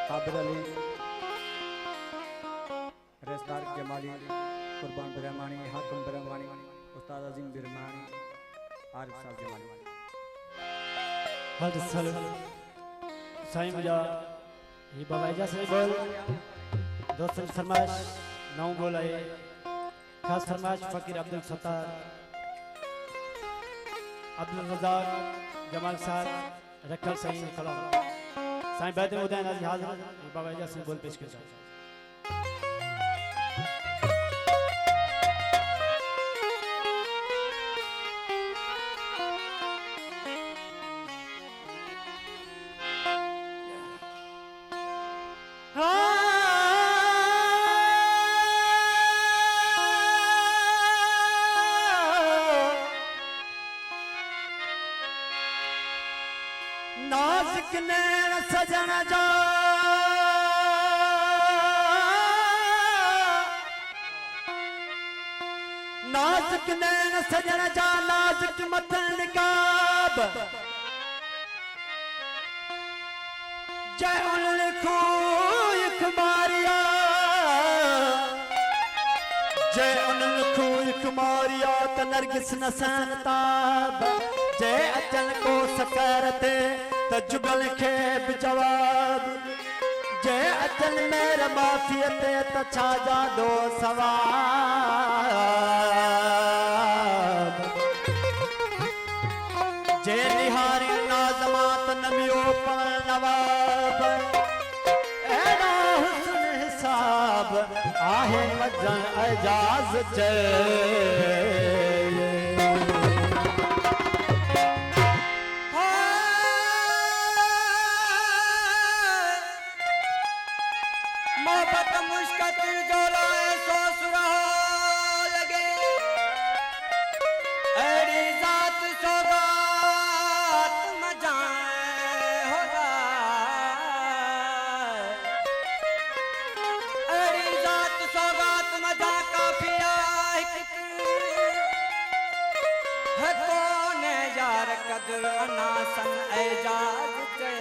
कादर अली, रेसदार जमाली, कुर्बान बिरमानी, हाकिम बिरमानी, उस्ताद अजीम बिरमानी, आरिफ साहब जमाली। हर साल साईं मुझा ये बाबाजा से बोल दोस्त फरमाइश नौ बोलाए खास फरमाइश फकीर अब्दुल सत्तार अब्दुल रज़ाक जमाल साहब रखल साईं कलाम साईं बैत उदयन आज हाजिर बाबाजा से बोल पेश कर नाज़िक नैन सजन जा नाज़िक नैन सजन जा नाज़िक मथन निकाब जय उन लिखो इखबारिया जय उन लिखो इखबारिया त नरगिस नसन ताब जय अचन को सकरते तजुगल खे जवाब जय अचन मेर माफियत त छाजा दो सवाब जय निहारी नाज़मात नबियो पर नवाब एड़ा हुस्न हिसाब आहे मजन एजाज चए मोहब्बत मुश्किल जोलाए सोच रहा लगे एड़ी जात सौगात मजाए हो जाए एड़ी जात सौगात मजा काफिया है कौन यार कदर अनासन एजाज चे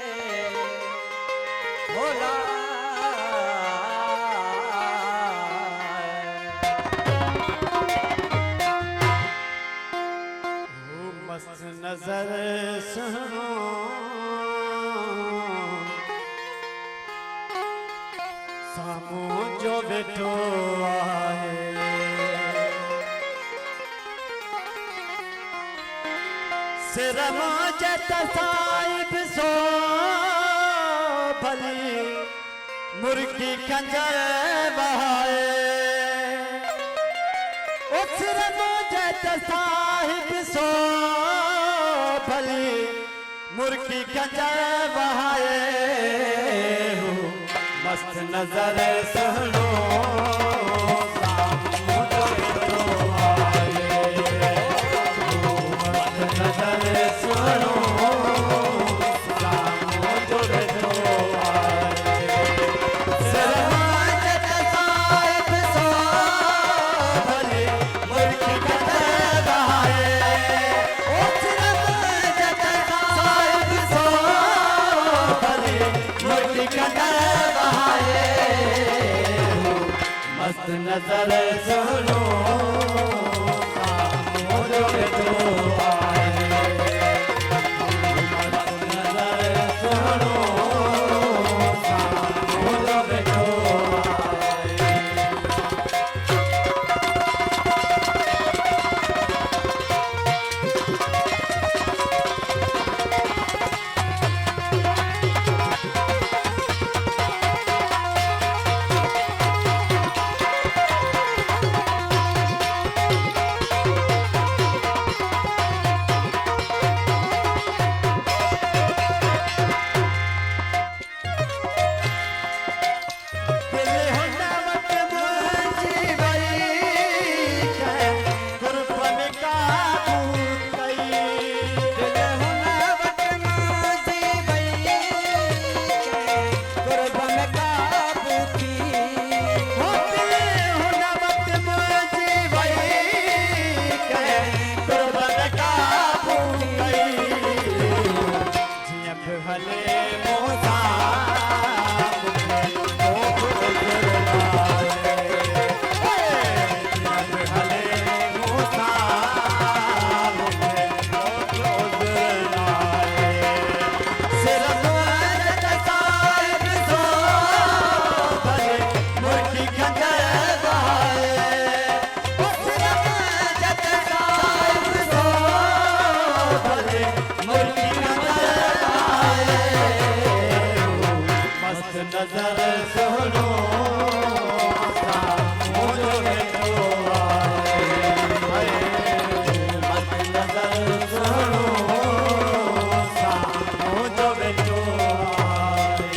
होला नजर सुनो सामू जो बैठो आहे सिर मुझे तसाइब सो भली मुर्गी खंजर बहाए सिर मुझे तसाइब सो भली मुर्गी खंजर बहाए मस्त नजर सुनो सामू जो बैठो आए मस्त नजर सुनो सामू जो बैठो आए सिर मुझे तसाइब सो भली मुर्गी खंजर बहाए मस्त नजर सुनो सामू जो बैठो आए मस्त नजर सुनो सामू जो बैठो आए नजर सुनो मुझो बेटो आए मत नजर सुनो मुझो बेटो आए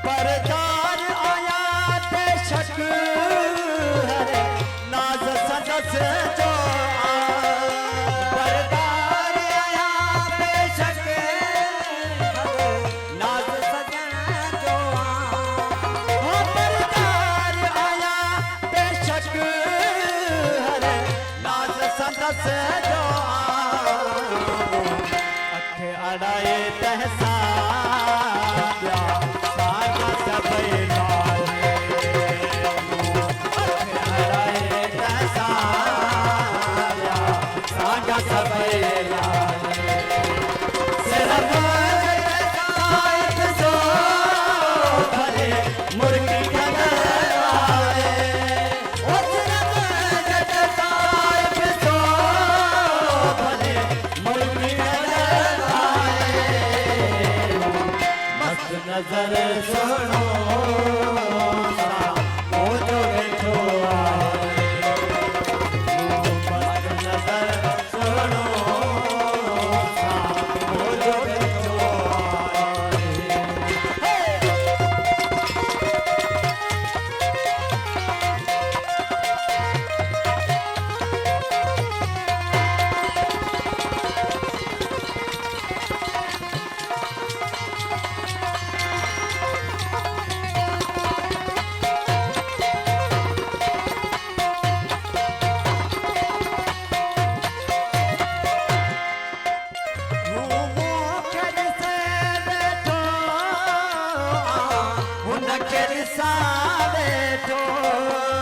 परदार आया बेशक हरे नाज सदस जो परदार आया बेशक हरे नाज सदस जो परदार आया बेशक हरे नाज सदस जो अखे अड़ाए तहसा नजर सुनो मुझो बेटो आए मत नजर सुनो मुझो बेटो सारे तो